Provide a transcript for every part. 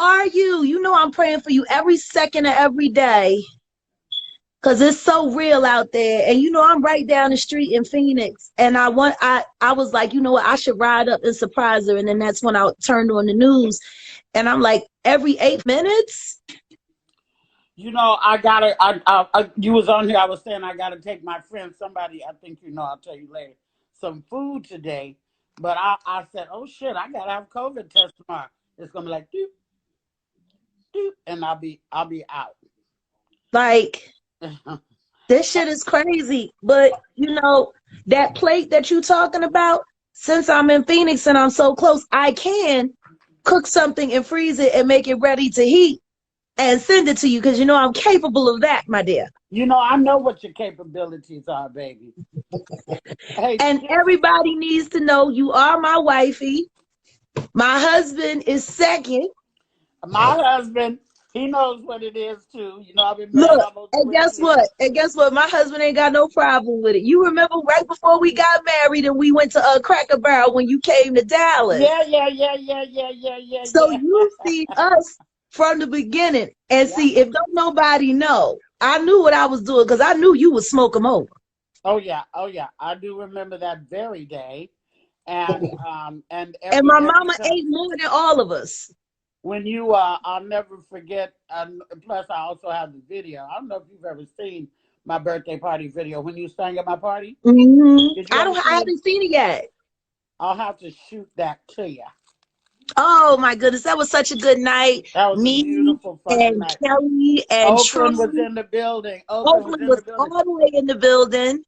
are you? You know I'm praying for you every second of every day. Cause it's so real out there. And you know, I'm right down the street in Phoenix. And I was like, you know what, I should ride up and surprise her. And then that's when I turned on the news. And I'm like, every 8 minutes? You know, you was on here, I was saying I gotta take my friend, somebody, I think you know, I'll tell you later, some food today. But I said, oh shit, I gotta have COVID test tomorrow. It's gonna be like doop, doop, and I'll be out. Like, this shit is crazy. But you know, that plate that you talking about, since I'm in Phoenix and I'm so close, I can cook something and freeze it and make it ready to heat and send it to you, because you know I'm capable of that, my dear. You know, I know what your capabilities are, baby. Hey, and everybody needs to know you are my wifey. My husband is second. My husband, he knows what it is too. You know, I've been married. Look, and guess what? And guess what? My husband ain't got no problem with it. You remember right before we got married and we went to Cracker Barrel when you came to Dallas? Yeah. So you see us from the beginning, and see, if don't nobody know, I knew what I was doing, because I knew you would smoke them over. Oh yeah. I do remember that very day. And and my mama ate more than all of us. When you I'll never forget, plus I also have the video. I don't know if you've ever seen my birthday party video when you sang at my party. I haven't seen it yet. I'll have to shoot that to you. Oh my goodness, that was such a good night. That was a beautiful fucking night. Kelly and Oakland was in the building. Oakland was all the way in the building.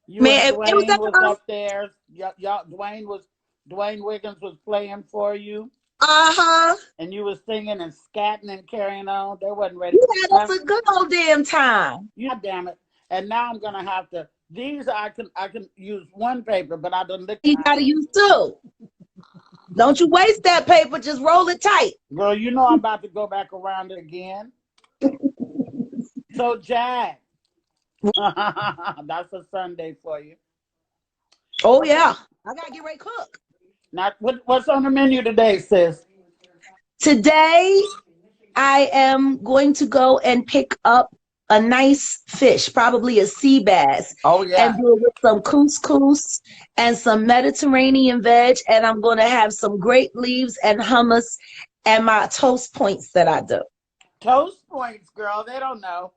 Man, Dwayne was up there. Dwayne Wiggins was playing for you. And you was singing and scatting and carrying on. They wasn't ready. Yeah, that's a good old damn time. Yeah, damn it. And now I'm gonna have to. These I can use one paper, but I don't look. You gotta use two. Don't you waste that paper. Just roll it tight. Girl, you know I'm about to go back around it again. So, Jag, that's a Sunday for you. Oh, yeah. I got to get ready to cook. Now, what's on the menu today, sis? Today, I am going to go and pick up a nice fish, probably a sea bass. Oh, yeah. And do it with some couscous and some Mediterranean veg. And I'm going to have some grape leaves and hummus and my toast points that I do. Toast points, girl. They don't know.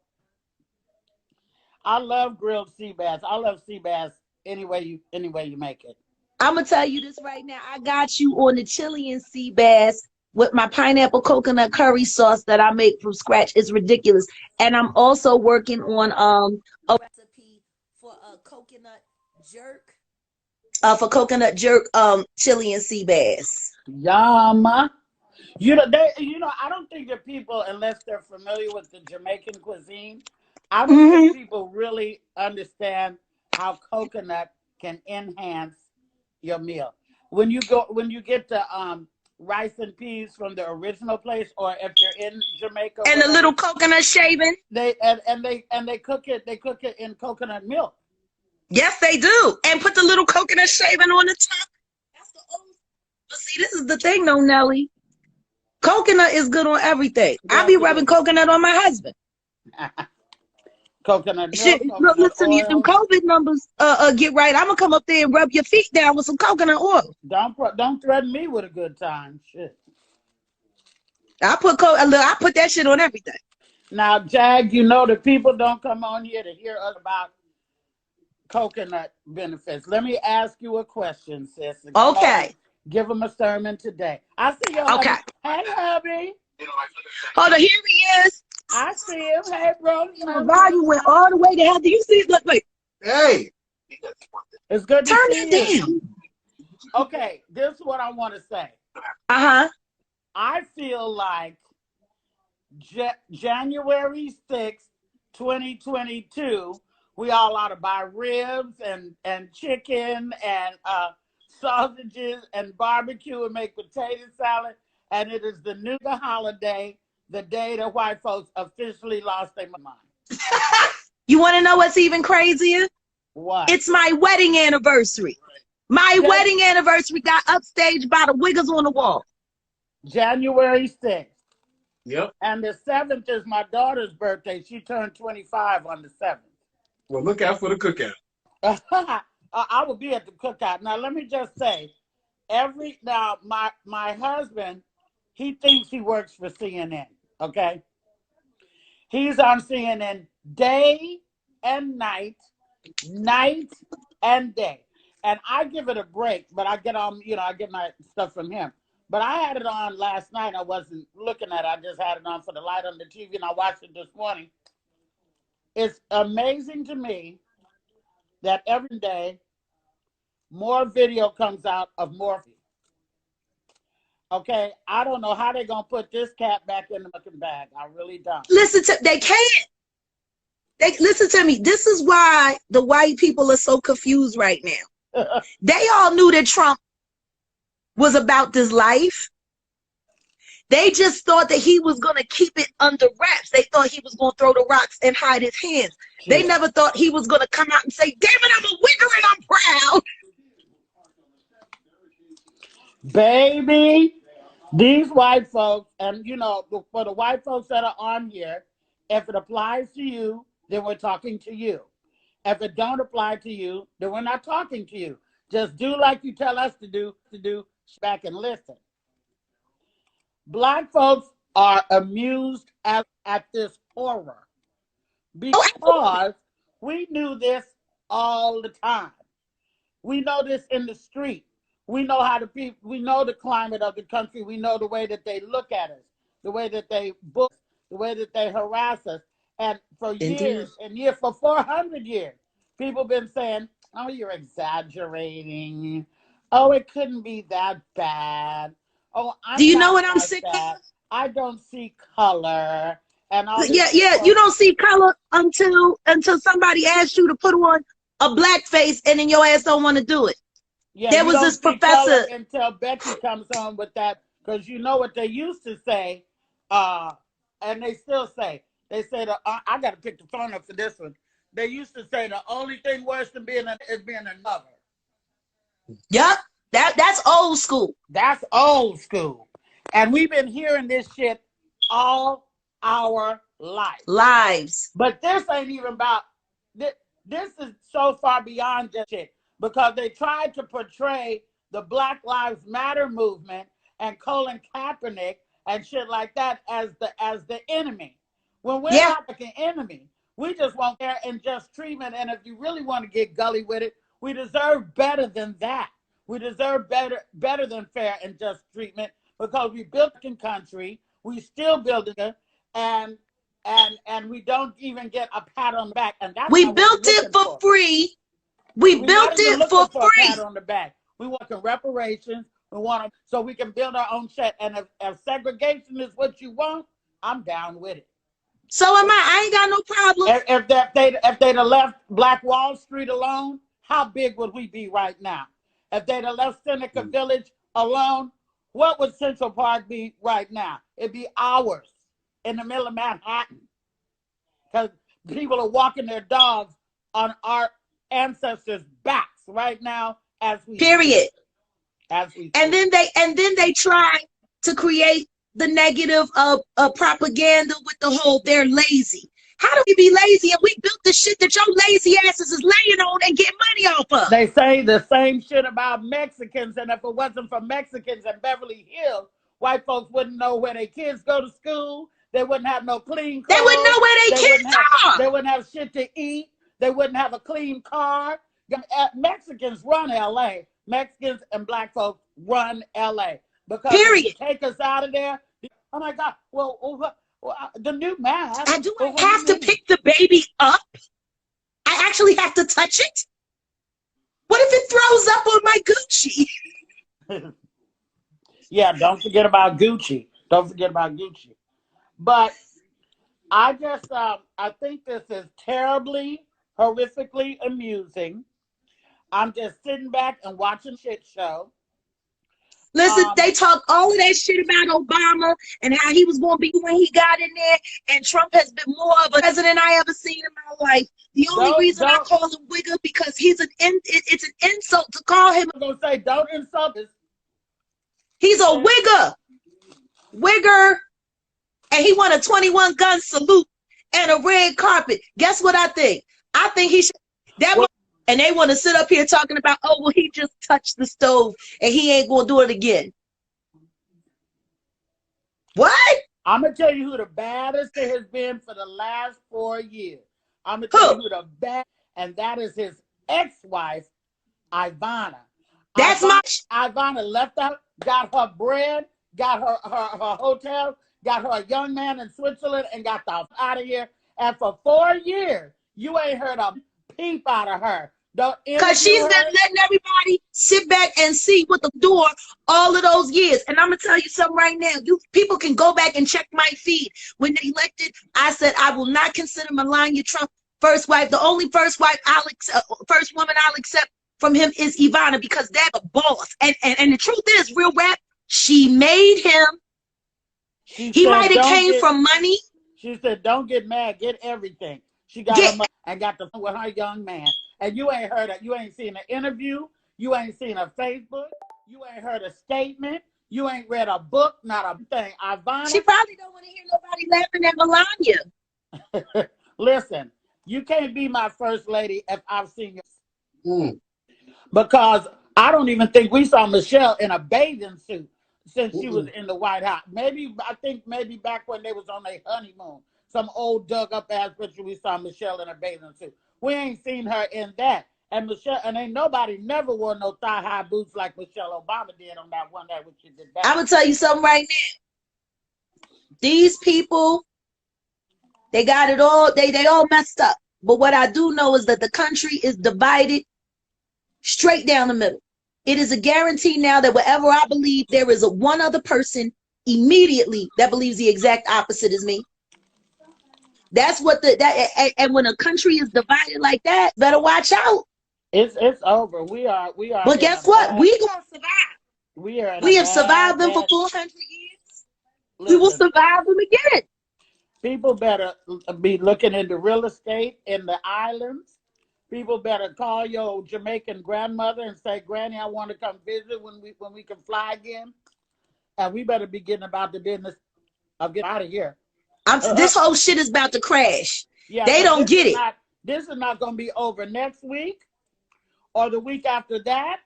I love grilled sea bass. I love sea bass any way you make it. I'm going to tell you this right now. I got you on the Chilean sea bass with my pineapple coconut curry sauce that I make from scratch. It's ridiculous. And I'm also working on a recipe for a coconut jerk. Chilean sea bass. Yum. You know, I don't think that people, unless they're familiar with the Jamaican cuisine, I don't think people really understand how coconut can enhance your meal. When you get to rice and peas from the original place, or if you're in Jamaica, and a little coconut shaving, they cook it in coconut milk. Yes, they do, and put the little coconut shaving on the top. That's the old. But see, this is the thing, though, Nelly. Coconut is good on everything. I be rubbing coconut on my husband. Coconut milk. Shit, look, listen, if them COVID numbers get right, I'm gonna come up there and rub your feet down with some coconut oil. Don't threaten me with a good time. Shit. I put that shit on everything. Now, Jag, you know that people don't come on here to hear us about coconut benefits. Let me ask you a question, sis. Okay. Give them a sermon today. I see your okay. Hey, hubby. Hold on, here he is. I see him. Hey, bro. The volume went all the way down. Do you see it? Look, wait. Hey. It's good to Turn see it you. down. Okay, this is what I want to say. I feel like January 6th, 2022, we all ought to buy ribs and chicken and sausages and barbecue and make potato salad. And it is the new holiday, the day that white folks officially lost their mind. You want to know what's even crazier? What? It's my wedding anniversary. My wedding anniversary got upstaged by the Wiggers on the Wall. January 6th. Yep. And the 7th is my daughter's birthday. She turned 25 on the 7th. Well, look out for the cookout. I will be at the cookout. Now, let me just say, my husband, he thinks he works for CNN, okay? He's on CNN day and night, night and day. And I give it a break, but I get on, I get my stuff from him. But I had it on last night. I wasn't looking at it. I just had it on for the light on the TV, and I watched it this morning. It's amazing to me that every day more video comes out of Morphe. Okay, I don't know how they're going to put this cat back in the fucking bag. I really don't. They can't. Listen to me. This is why the white people are so confused right now. They all knew that Trump was about this life. They just thought that he was going to keep it under wraps. They thought he was going to throw the rocks and hide his hands. Yeah. They never thought he was going to come out and say, damn it, I'm a winner and I'm proud. Baby, these white folks, and for the white folks that are on here, if it applies to you, then we're talking to you. If it don't apply to you, then we're not talking to you. Just do like you tell us to do, back and listen. Black folks are amused at this horror because we knew this all the time. We know this in the street. We know how we know the climate of the country. We know the way that they look at us, the way that they book, the way that they harass us. And for years and years, for 400 years, people been saying, oh, you're exaggerating. Oh, it couldn't be that bad. Oh, do you know what I'm sick of? I don't see color. And all yeah, you don't see color until somebody asks you to put on a black face and then your ass don't want to do it. Yeah, there was this professor until Becky comes on with that, because you know what they used to say, and they still say. They say I got to pick the phone up for this one. They used to say the only thing worse than being a lover. Yep, that's old school. That's old school, and we've been hearing this shit all our lives. But this ain't even about this. This is so far beyond just shit, because they tried to portray the Black Lives Matter movement and Colin Kaepernick and shit like that as the enemy. When we're not the enemy, we just want fair and just treatment. And if you really want to get gully with it, we deserve better than that. We deserve better than fair and just treatment, because we built a country, we still building it, and we don't even get a pat on the back. And that's we built it for free. We built it for free. A pat on the back. We want reparations. We want them so we can build our own shit. And if segregation is what you want, I'm down with it. So am I. I ain't got no problem. If they'd have left Black Wall Street alone, how big would we be right now? If they'd have left Seneca Village alone, what would Central Park be right now? It'd be hours in the middle of Manhattan, because people are walking their dogs on our ancestors' backs right now as we period. And then they try to create the negative of propaganda with the whole they're lazy. How do we be lazy and we built the shit that your lazy asses is laying on and get money off of? They say the same shit about Mexicans, and if it wasn't for Mexicans in Beverly Hills, white folks wouldn't know where their kids go to school. They wouldn't have no clean clothes. They wouldn't know where their kids are. They wouldn't have shit to eat. They wouldn't have a clean car. Mexicans run LA. Mexicans and Black folks run LA. Because period. Take us out of there. Oh my God. Well, the new mask. Do I have to pick the baby up? I actually have to touch it? What if it throws up on my Gucci? Yeah, don't forget about Gucci. Don't forget about Gucci. But I just, I think this is terribly, horrifically amusing. I'm just sitting back and watching shit show. Listen, they talk all of that shit about Obama and how he was going to be when he got in there, and Trump has been more of a president I ever seen in my life. The only reason I call him wigger because it's an insult to call him. I'm going to say, don't insult us. He's a wigger. Wigger, and he won a 21 gun salute and a red carpet. Guess what I think? I think he should. And they want to sit up here talking about, oh, well, he just touched the stove and he ain't going to do it again. What? I'm going to tell you who the baddest it has been for the last 4 years. I'm going to tell you who the best, and that is his ex-wife, Ivana. That's Ivana left out, got her bread, got her hotel, got her a young man in Switzerland, and got the out of here. And for 4 years, you ain't heard a peep out of her. Because she's been letting everybody sit back and see what the door all of those years. And I'm going to tell you something right now. People can go back and check my feed. When they elected, I said, I will not consider Melania Trump first wife. The only first wife first woman I'll accept from him is Ivana, because they're the boss. And the truth is, real rap, she made him. He might have came from money. She said, don't get mad, get everything. She got her money and got the with her young man. And you ain't heard it. You ain't seen an interview. You ain't seen a Facebook. You ain't heard a statement. You ain't read a book, not a thing. Ivana. She probably don't want to hear nobody laughing at Melania. Listen, you can't be my first lady if I've seen you. Because I don't even think we saw Michelle in a bathing suit since she was in the White House. I think maybe back when they was on their honeymoon. Some old dug up ass picture we saw Michelle in a bathing suit. We ain't seen her in that. And Michelle, and ain't nobody never wore no thigh-high boots like Michelle Obama did on that one day when she did that. I'm going to tell you something right now. These people, they got it all, they all messed up. But what I do know is that the country is divided straight down the middle. It is a guarantee now that wherever I believe, there is one other person immediately that believes the exact opposite as me. That's what and when a country is divided like that, better watch out. It's over. We are. But guess what? We gonna survive. We have survived them for 400 years. Listen, we will survive them again. People better be looking into real estate in the islands. People better call your Jamaican grandmother and say, Granny, I want to come visit when we can fly again. And we better be getting about the business of getting out of here. This whole shit is about to crash. Yeah, they don't get it. This is not going to be over next week or the week after that.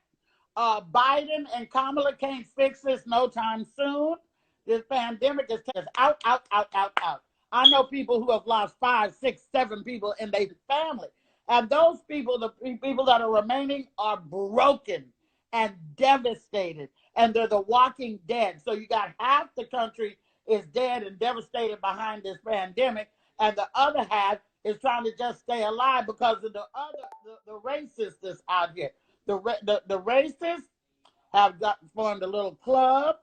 Biden and Kamala can't fix this no time soon. This pandemic is out. I know people who have lost 5, 6, 7 people in their family. And those people, the people that are remaining, are broken and devastated. And they're the walking dead. So you got half the country is dead and devastated behind this pandemic, and the other half is trying to just stay alive because of the racists that's out here. The racists have formed a little club,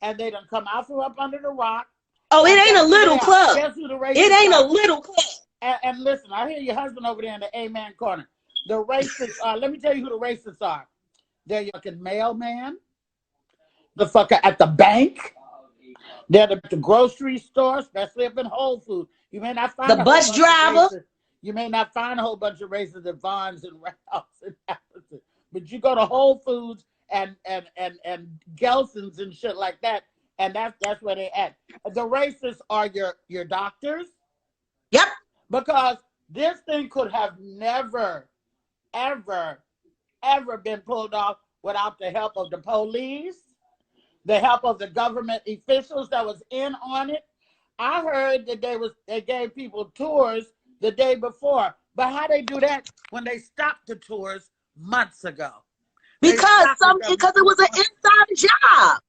and they done come out from up under the rock. Oh, it ain't a little club. Guess who the racists It ain't are? A little club. And listen, I hear your husband over there in the amen corner. The racists are. Let me tell you who the racists are. They're your fucking mailman, the fucker at the bank. They're the grocery store, especially up in Whole Foods. You may not find the bus driver. You may not find a whole bunch of racists at Vons and Ralphs and Albertsons, but you go to Whole Foods and Gelson's and shit like that, and that's where they at. The racists are your doctors. Yep. Because this thing could have never, ever been pulled off without the help of the police, the help of the government officials that was in on it. I heard that they gave people tours the day before. But how they do that when they stopped the tours months ago? Because it was an inside job.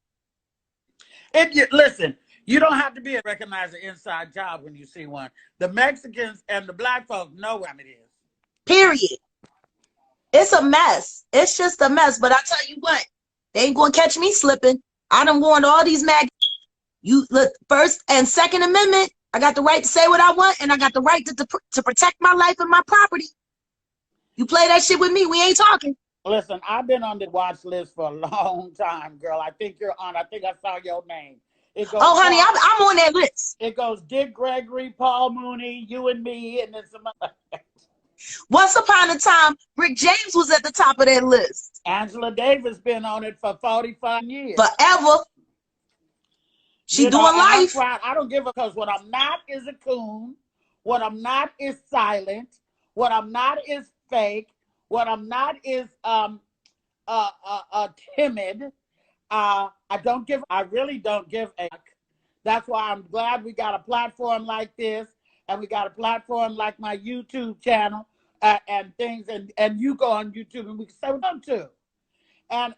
Listen, you don't have to recognize an inside job when you see one. The Mexicans and the black folks know what it is. Period. It's a mess. It's just a mess. But I tell you what, they ain't gonna catch me slipping. I done warned all these you look, First and Second Amendment. I got the right to say what I want, and I got the right to protect my life and my property. You play that shit with me, we ain't talking. Listen, I've been on the watch list for a long time, girl. I think you're on. I think I saw your name. It goes, oh, honey, I'm on that list. It goes Dick Gregory, Paul Mooney, you and me, and then some other. Once upon a time, Rick James was at the top of that list. Angela Davis been on it for 45 years. Forever. She doing life. I'm proud. I don't give a, because what I'm not is a coon. What I'm not is silent. What I'm not is fake. What I'm not is timid. I don't give. I really don't give a. That's why I'm glad we got a platform like this, and we got a platform like my YouTube channel and things, and you go on YouTube and we can say what I'm to. And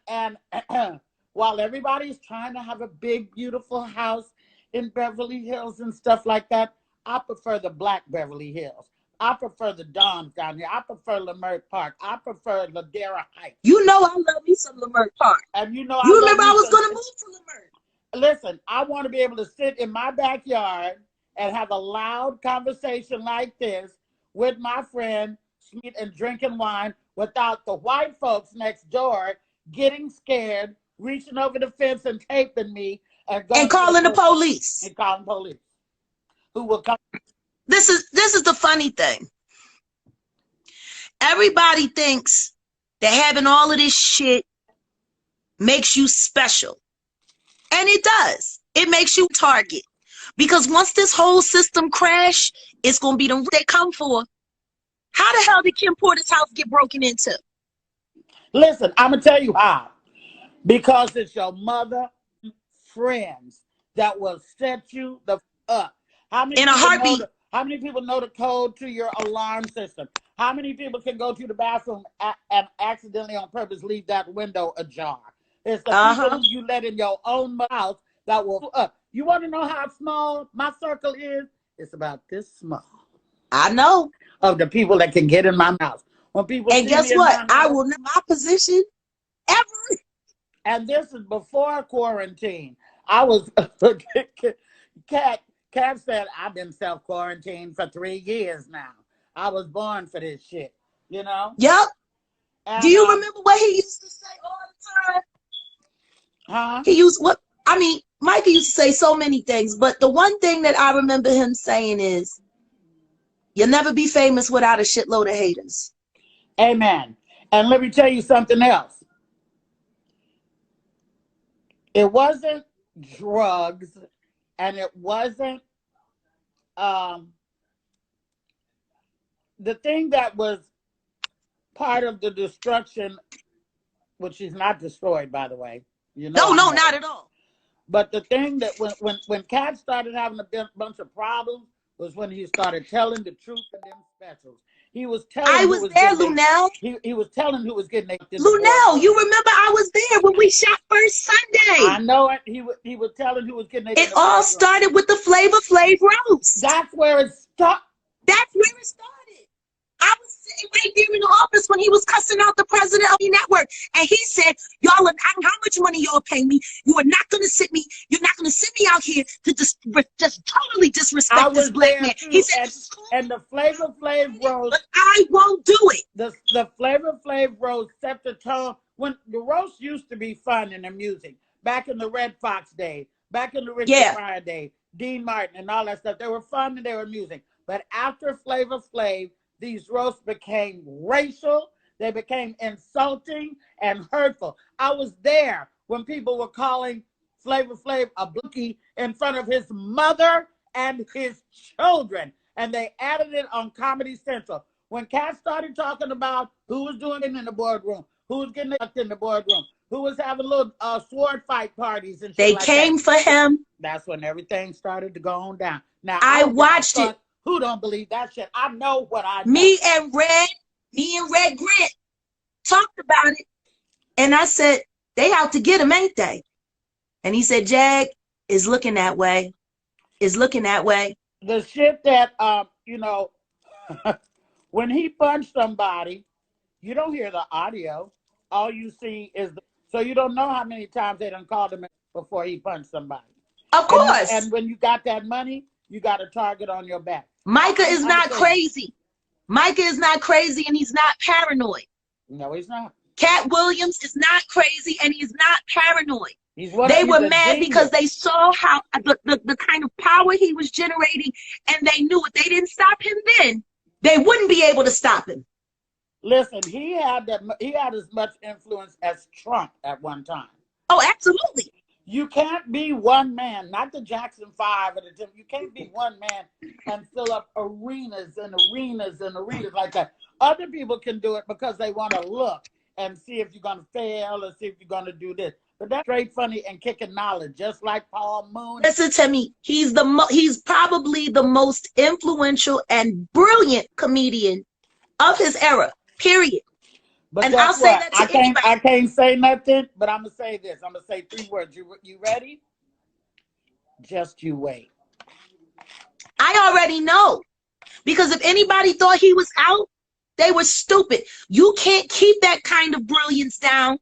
while everybody's trying to have a big, beautiful house in Beverly Hills and stuff like that, I prefer the Black Beverly Hills. I prefer the Dons down here. I prefer Leimert Park. I prefer Ladera Heights. You know I love me some Leimert Park. And you know you remember I was going to move to Leimert. Listen, I want to be able to sit in my backyard and have a loud conversation like this with my friend, sweet and drinking wine, without the white folks next door getting scared, reaching over the fence and taping me, and calling the police. And calling police, who will come. This is the funny thing. Everybody thinks that having all of this shit makes you special. And it does. It makes you target. Because once this whole system crash, it's going to be them they come for. How the hell did Kim Porter's house get broken into? Listen, I'm going to tell you how. Because it's your mother friends that will set you the up. How many in a heartbeat. How many people know the code to your alarm system? How many people can go to the bathroom and accidentally on purpose leave that window ajar? It's the people you let in your own house that will up. You want to know how small my circle is? It's about this small. I know. Of the people that can get in my house. When people and guess what? I will not my position ever. And this is before quarantine. I was Kat said, I've been self-quarantined for 3 years now. I was born for this shit, you know? Yep. And, do you remember what he used to say all the time? Huh? He used what? I mean, Micah used to say so many things, but the one thing that I remember him saying is, you'll never be famous without a shitload of haters. Amen. And let me tell you something else. It wasn't drugs, and it wasn't the thing that was part of the destruction, which is not destroyed, by the way. You know, no, not at all. But the thing that when Kat started having a bunch of problems was when he started telling the truth in them specials. He was telling. I was there, Luenell. He was telling who was getting. Luenell, you remember I was there when we shot First Sunday. I know it. He was telling who was getting. It all started with the Flavor Flav roast. That's where it started. That's where it started. I was sitting right there in the office when he was cussing out the president of the network, and he said, "Y'all, how much money y'all pay me? You are not going to sit me. You're not going to sit me out here to just totally disrespect this black man." He said, and the Flavor Flav roast. But I won't do it. The Flavor Flav roast set the tone. When the roast used to be fun and amusing, back in the Red Fox day, back in the Richard Pryor day, Dean Martin and all that stuff, they were fun and they were amusing. But after Flavor Flav, these roasts became racial, they became insulting and hurtful. I was there when people were calling Flavor Flav a bookie in front of his mother and his children, and they added it on Comedy Central. When Kat started talking about who was doing it in the boardroom, who was getting it in the boardroom, who was having little sword fight parties and shit they like came that, for him. That's when everything started to go on down. Now I watched it. Who don't believe that shit? I know what I know. Me and Red Grant talked about it. And I said, they out to get him, ain't they? And he said, Jag is looking that way. Is looking that way. The shit that, you know, when he punched somebody, you don't hear the audio. All you see is, so you don't know how many times they done called him before he punched somebody. Of course. And when you got that money, you got a target on your back. Micah is not crazy. Micah is not crazy, and he's not paranoid. No, he's not. Cat Williams is not crazy, and he's not paranoid. They were mad because they saw how the kind of power he was generating, and they knew if they didn't stop him then, they wouldn't be able to stop him. Listen, he had as much influence as Trump at one time. Oh, absolutely. You can't be one man, not the Jackson 5 or the Jim. You can't be one man and fill up arenas and arenas and arenas like that. Other people can do it because they want to look and see if you're going to fail or see if you're going to do this. But that's straight funny and kicking knowledge, just like Paul Moon. Listen to me. He's probably the most influential and brilliant comedian of his era, period. But and I'll say that to anybody. I can't say nothing, but I'm going to say this. I'm going to say 3 words. You ready? Just you wait. I already know. Because if anybody thought he was out, they were stupid. You can't keep that kind of brilliance down.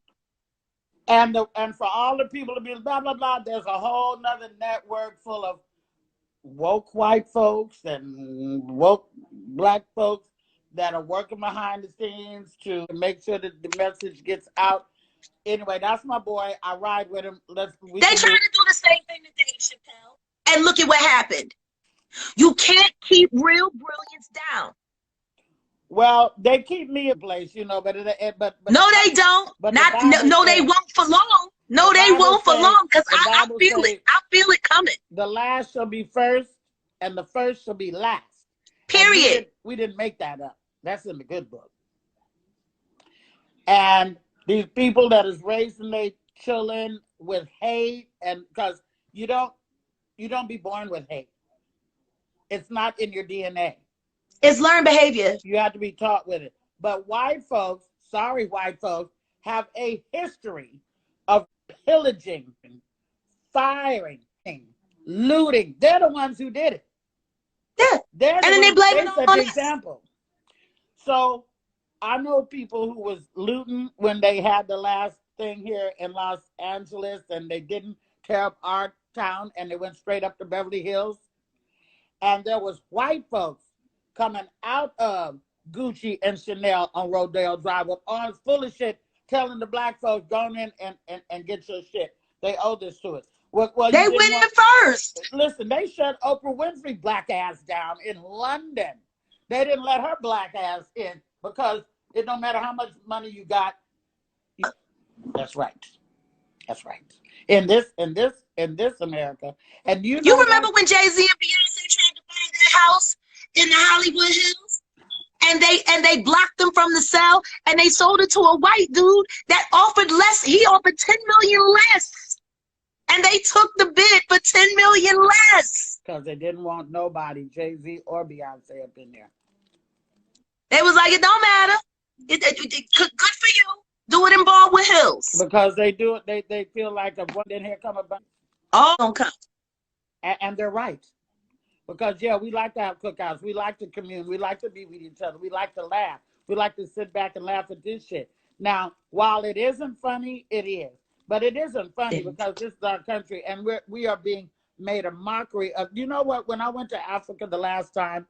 And for all the people to be blah, blah, blah, there's a whole nother network full of woke white folks and woke black folks that are working behind the scenes to make sure that the message gets out. Anyway, that's my boy. I ride with him. They trying to do the same thing to Dave Chappelle. And look at what happened. You can't keep real brilliance down. Well, they keep me in place, you know, but no, they don't. But they won't for long. No, they won't for long because I feel it. I feel it coming. The last shall be first, and the first shall be last. Period. We didn't make that up. That's in the good book. And these people that is raising their children with hate, and because you don't be born with hate. It's not in your DNA. It's learned behavior. You have to be taught with it. But white folks, sorry white folks, have a history of pillaging, firing, looting. They're the ones who did it. Yeah. And then they blame it on the example. So I know people who was looting when they had the last thing here in Los Angeles and they didn't tear up our town and they went straight up to Beverly Hills. And there was white folks coming out of Gucci and Chanel on Rodale Drive with arms full of shit, telling the black folks, go in and get your shit. They owe this to us. Well, they went in first. Listen, they shut Oprah Winfrey black ass down in London. They didn't let her black ass in because it don't matter how much money you got. That's right. That's right. In this America. And you remember when Jay-Z and Beyonce tried to buy that house in the Hollywood Hills? And they blocked them from the sale and they sold it to a white dude that offered less. He offered 10 million less. And they took the bid for 10 million less. Because they didn't want nobody, Jay-Z or Beyonce, up in there. They was like, it don't matter. Good for you. Do it in Baldwin Hills. Because they do it, they feel like a one in here come about. All don't come. And they're right. Because, yeah, we like to have cookouts. We like to commune. We like to be with each other. We like to laugh. We like to sit back and laugh at this shit. Now, while it isn't funny, it is. But it isn't funny because this is our country, and we are being made a mockery of. You know what? When I went to Africa the last time,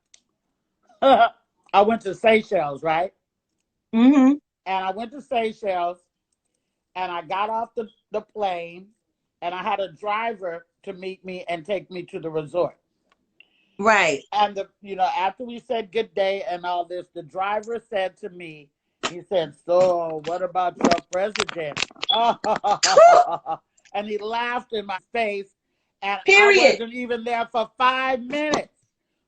I went to Seychelles, right? Mm-hmm. And I went to Seychelles, and I got off the plane, and I had a driver to meet me and take me to the resort. Right. And after we said good day and all this, the driver said to me, he said, "So what about your president?" And he laughed in my face. And period. I wasn't even there for 5 minutes.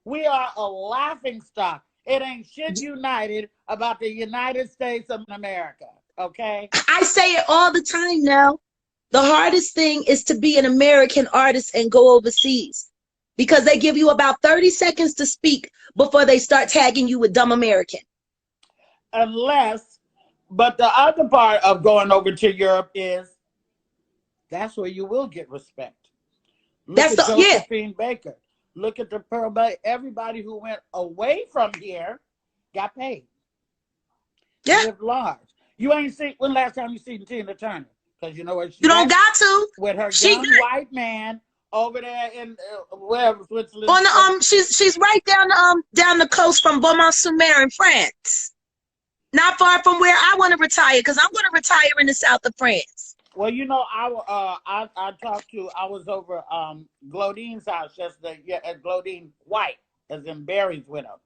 We are a laughing stock. It ain't shit united about the United States of America. Okay? I say it all the time now. The hardest thing is to be an American artist and go overseas. Because they give you about 30 seconds to speak before they start tagging you with dumb American. But the other part of going over to Europe is that's where you will get respect. Look at Josephine Baker. Look at the Pearl Bay. Everybody who went away from here got paid. Yeah. Lived large. You ain't seen, when last time you seen Tina Turner? Because you know what? You don't got to. With her young white man over there in wherever, Switzerland. On the she's right down the coast from Beaumont-sur-Mer in France. Not far from where I want to retire, because I'm going to retire in the south of France. Well, you know, I was over Glodine's house yesterday. Yeah, at Glodine White, as in Barry's widow,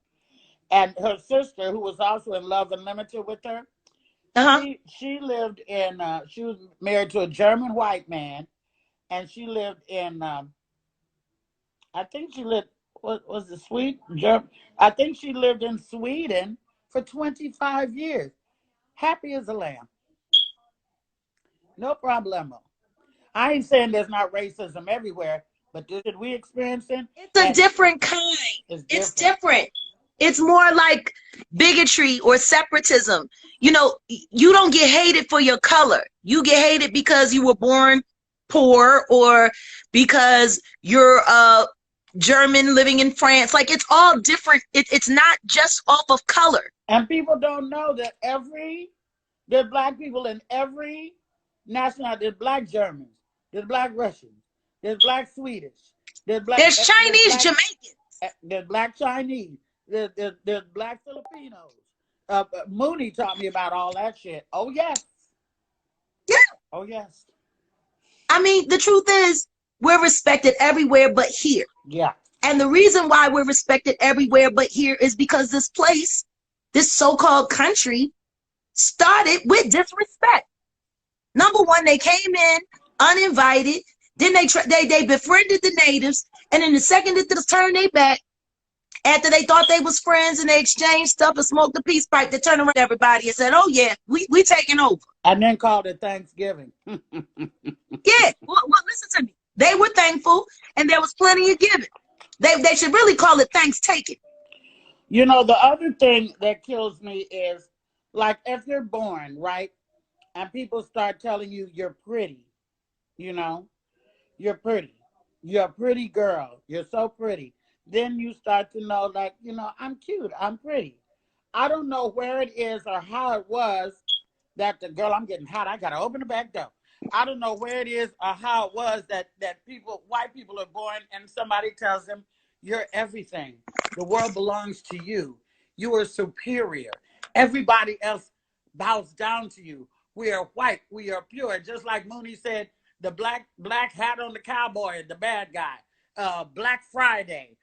and her sister, who was also in Love Unlimited with her. She lived in. She was married to a German white man, and she lived in I think she lived, what was it, Sweden? I think she lived in Sweden for 25 years. Happy as a lamb. No problemo. I ain't saying there's not racism everywhere, but this that we experiencing, It's a different kind. is It's different. different. It's more like bigotry or separatism. You know, you don't get hated for your color. You get hated because you were born poor or because you're German living in France. Like, it's all different. It's not just off of color. And people don't know that there's black people in every nationality. There's black Germans, there's black Russians, there's black Swedish, there's Chinese, Jamaicans, there's black Chinese, there's black Filipinos. Mooney taught me about all that shit. Oh yes. Yeah. Oh yes. I mean, the truth is, we're respected everywhere but here. Yeah. And the reason why we're respected everywhere but here is because this place, this so-called country, started with disrespect. Number one, they came in uninvited. Then they befriended the natives. And then the second that they turned their back, after they thought they was friends and they exchanged stuff and smoked a peace pipe, they turned around to everybody and said, oh yeah, we taking over. And then called it Thanksgiving. Yeah, well, listen to me. They were thankful and there was plenty of giving. They should really call it thanks taking. You know, the other thing that kills me is, like, if you're born, right, and people start telling you you're pretty, you know, you're pretty. You're a pretty girl. You're so pretty. Then you start to know, like, you know, I'm cute. I'm pretty. I don't know where it is or how it was that the girl, I'm getting hot. I got to open the back door. I don't know where it is or how it was that people, white people are born and somebody tells them, you're everything. The world belongs to you. You are superior. Everybody else bows down to you. We are white. We are pure. Just like Mooney said, the black hat on the cowboy, the bad guy. Black Friday.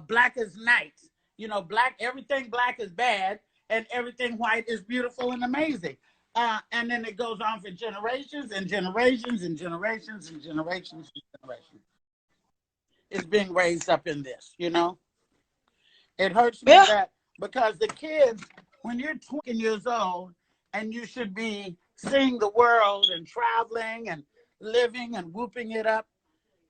Black is night. You know, everything black is bad and everything white is beautiful and amazing. And then it goes on for generations and generations and generations and generations and generations. It's being raised up in this, you know. It hurts me that because the kids, when you're 20 years old and you should be seeing the world and traveling and living and whooping it up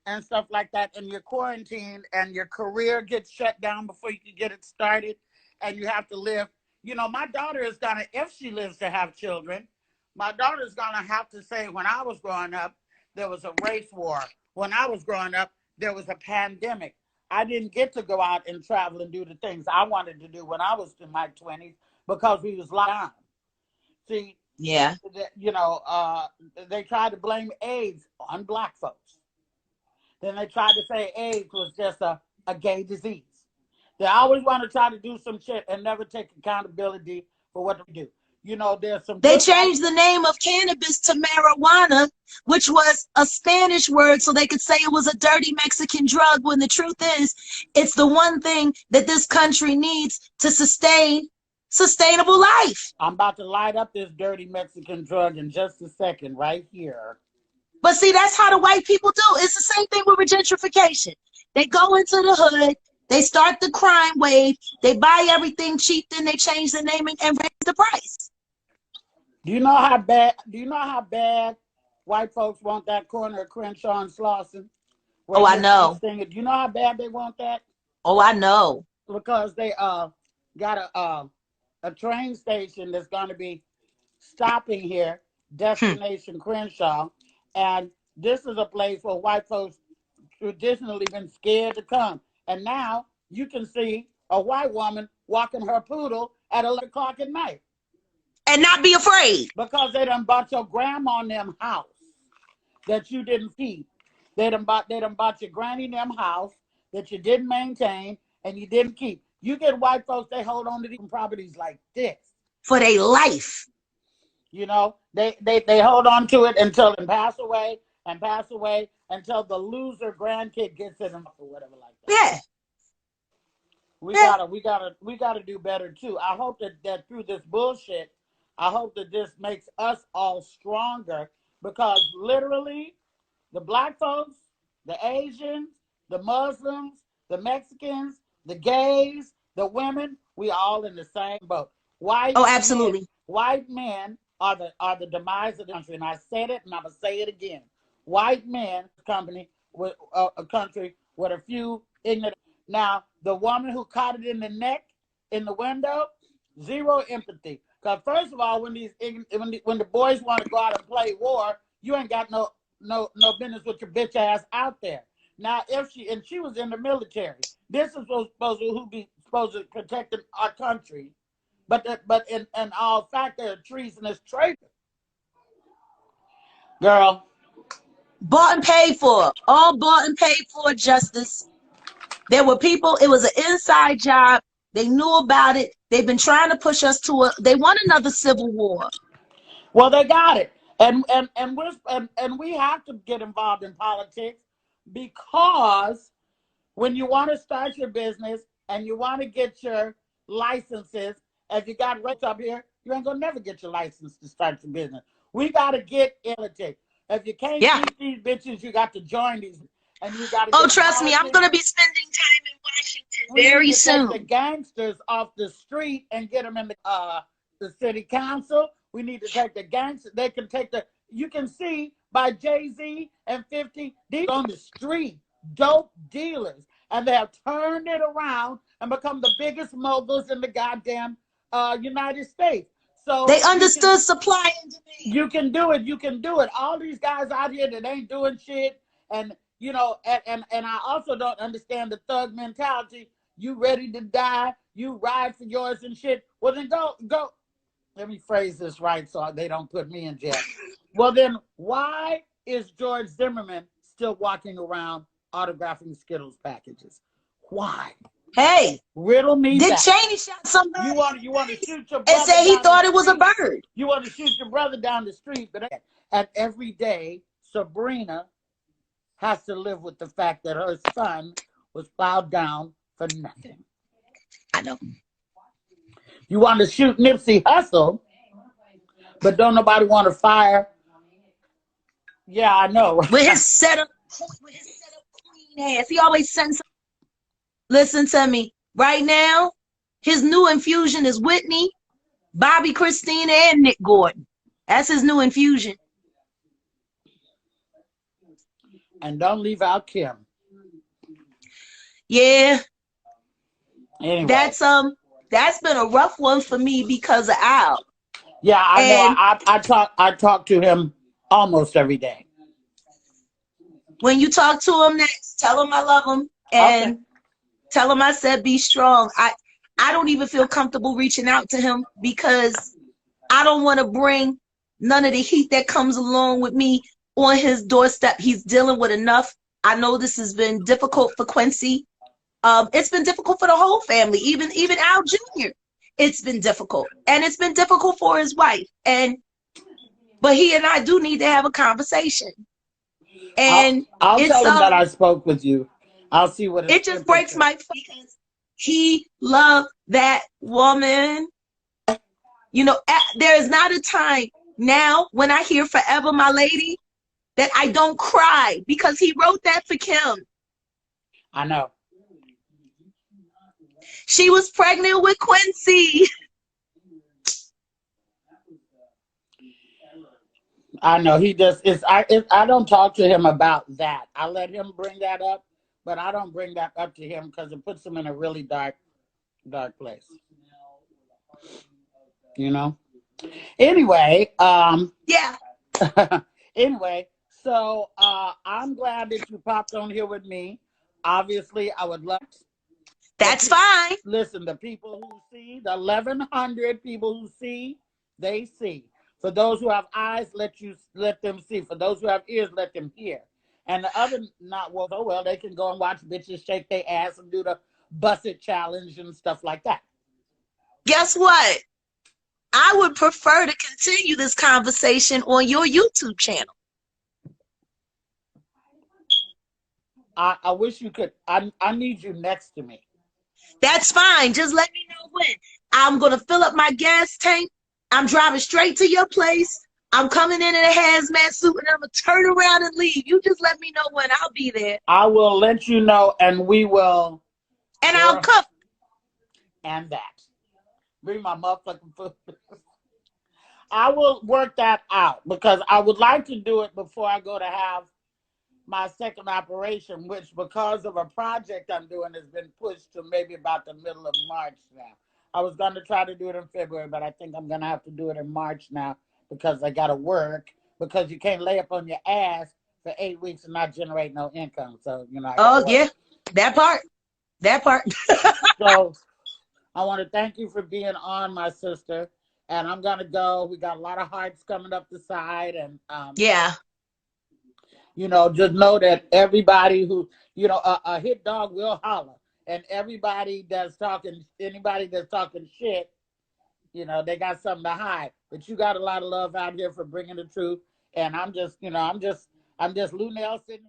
and stuff like that, and you're quarantined and your career gets shut down before you can get it started and you have to live. You know, my daughter is going to, if she lives to have children, my daughter's going to have to say, when I was growing up, there was a race war. When I was growing up, there was a pandemic. I didn't get to go out and travel and do the things I wanted to do when I was in my 20s because we was locked down. See, yeah, you know, they tried to blame AIDS on black folks. Then they tried to say AIDS was just a gay disease. They always want to try to do some shit and never take accountability for what they do. You know, there's some. They changed the name of cannabis to marijuana, which was a Spanish word, so they could say it was a dirty Mexican drug, when the truth is, it's the one thing that this country needs to sustain sustainable life. I'm about to light up this dirty Mexican drug in just a second, right here. But see, that's how the white people do. It's the same thing with gentrification. They go into the hood, they start the crime wave, they buy everything cheap, then they change the name and raise the price. Do you know how bad white folks want that corner of Crenshaw and Slauson? Oh, I know. Do you know how bad they want that? Oh, I know. Because they got a train station that's going to be stopping here, Destination Crenshaw, and this is a place where white folks traditionally been scared to come. And now you can see a white woman walking her poodle at 11 o'clock at night. And not be afraid. Because they done bought your grandma and them house that you didn't keep. They done bought your granny and them house that you didn't maintain and you didn't keep. You get white folks, they hold on to these properties like this. For their life. You know, they hold on to it until they pass away until the loser grandkid gets it or whatever like that. Yeah. We gotta do better too. I hope that through this bullshit, I hope that this makes us all stronger, because literally The black folks, the Asians, the Muslims, the Mexicans, the gays, the women, we all in the same boat. Oh, absolutely. White men are the demise of the country, and I said it, and I'm gonna say it again. White men, company with a country with a few ignorant. Now, the woman who caught it in the neck in the window, zero empathy. Because first of all, when the boys want to go out and play war, you ain't got no business with your bitch ass out there. Now, if she was in the military, this is supposed to protect our country, but in all fact, they're a treasonous traitor. Girl, bought and paid for, all bought and paid for, Justice. There were people. It was an inside job. They knew about it. They've been trying to push us to they want another civil war. Well, they got it. And we have to get involved in politics, because when you want to start your business and you want to get your licenses, if you got rates up here, you ain't gonna never get your license to start your business. We gotta get in politics. If you can't beat these bitches, you got to join these. And you got to. Oh, trust me, I'm gonna be spending time in Washington very soon. Take the gangsters off the street and get them in the city council. We need to take the gangsters. They can take you can see by Jay-Z and 50, these on the street, dope dealers. And they have turned it around and become the biggest moguls in the goddamn United States. So they understood supply and demand. You can do it. You can do it. All these guys out here that ain't doing shit, and you know, and I also don't understand the thug mentality. You ready to die? You ride for yours and shit. Well, then go. Let me phrase this right so they don't put me in jail. Well, then why is George Zimmerman still walking around autographing Skittles packages? Why? Hey, riddle me Dick that. Cheney shot somebody. You want to shoot your brother and say he thought it was a bird. You want to shoot your brother down the street, but and every day Sabrina has to live with the fact that her son was plowed down for nothing. I know. You want to shoot Nipsey Hussle, but don't nobody want to fire. Yeah, I know. With his setup queen ass, he always sends. Listen to me. Right now, his new infusion is Whitney, Bobby Christina, and Nick Gordon. That's his new infusion. And don't leave out Kim. Yeah. Anyway. That's been a rough one for me because of Al. Yeah, I know. I talk to him almost every day. When you talk to him next, tell him I love him and tell him I said be strong. I don't even feel comfortable reaching out to him because I don't want to bring none of the heat that comes along with me on his doorstep. He's dealing with enough. I know this has been difficult for Quincy. It's been difficult for the whole family, even Al Jr. It's been difficult, and it's been difficult for his wife. But he and I do need to have a conversation. And I'll tell him that I spoke with you. I'll see what it just breaks my face because he loved that woman. You know, there is not a time now when I hear "Forever My Lady" that I don't cry because he wrote that for Kim. I know. She was pregnant with Quincy. I know he just is. I don't talk to him about that. I let him bring that up, but I don't bring that up to him because it puts him in a really dark place. You know. Anyway, yeah. Anyway, so I'm glad that you popped on here with me. Obviously, I would love. That's fine. Listen, the people who see, the 1,100 people who see, they see. For those who have eyes, let them see. For those who have ears, let them hear. And the other they can go and watch bitches shake their ass and do the Bust It challenge and stuff like that. Guess what? I would prefer to continue this conversation on your YouTube channel. I wish you could. I need you next to me. That's fine. Just let me know when. I'm going to fill up my gas tank. I'm driving straight to your place. I'm coming in a hazmat suit and I'm gonna turn around and leave. You just let me know when. I'll be there. I will let you know, and we will. And I'll come. And that. Bring my motherfucking food. I will work that out because I would like to do it before I go to have my second operation, which because of a project I'm doing has been pushed to maybe about the middle of March now. I was going to try to do it in February, but I think I'm going to have to do it in March now because I got to work, because you can't lay up on your ass for 8 weeks and not generate no income. So, you know, Yeah, that part. So I want to thank you for being on, my sister. And I'm going to go. We got a lot of hearts coming up the side. And, yeah. you know, just know that everybody who, you know, a hit dog will holler. And everybody that's talking, anybody that's talking shit, you know, they got something to hide. But you got a lot of love out here for bringing the truth. And I'm just, you know, I'm just Luenell sitting